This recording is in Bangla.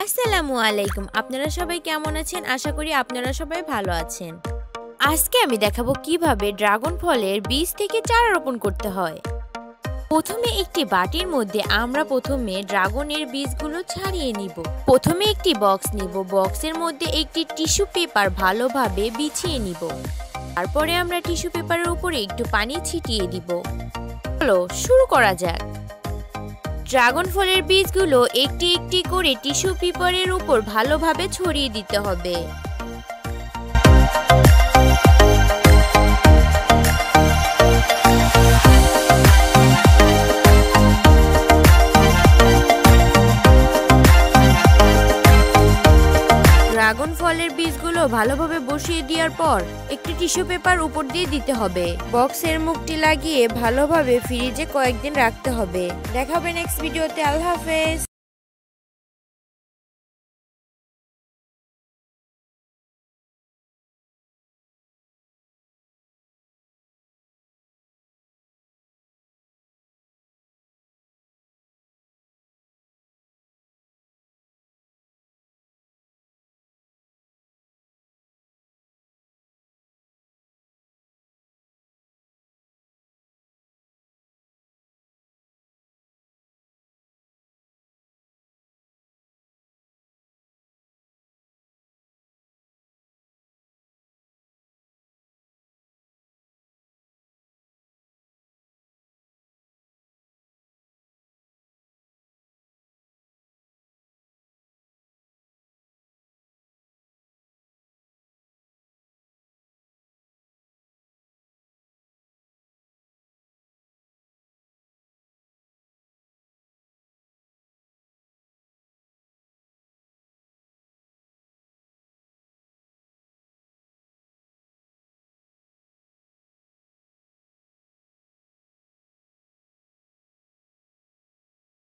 আসসালামু আলাইকুম। আপনারা সবাই কেমন আছেন? আশা করি আপনারা সবাই ভালো আছেন। আজকে আমি দেখাবো কিভাবে ড্রাগন ফলের বীজ থেকে চারা রোপণ করতে হয়। প্রথমে একটি বাটির মধ্যে আমরা ড্রাগনের বীজগুলো ছাড়িয়ে নিব। প্রথমে একটি বক্স নিব। বক্সের মধ্যে একটি টিস্যু পেপার ভালোভাবে বিছিয়ে নিব। তারপরে আমরা টিস্যু পেপারের উপরে একটু পানি ছিটিয়ে দিব। চলো শুরু করা যাক। ড্রাগন ফলের বীজগুলো একটি একটি করে টিস্যু পেপারের উপর ভালোভাবে ছড়িয়ে দিতে হবে। ড্রাগন ফলের বীজগুলো ভালোভাবে বসিয়ে দেওয়ার পর একটি টিস্যু পেপার উপর দিয়ে দিতে হবে। বক্সের মুখটি লাগিয়ে ভালোভাবে ফ্রিজে কয়েকদিন রাখতে হবে। দেখা হবে নেক্সট ভিডিওতে। আল্লাহ হাফেজ।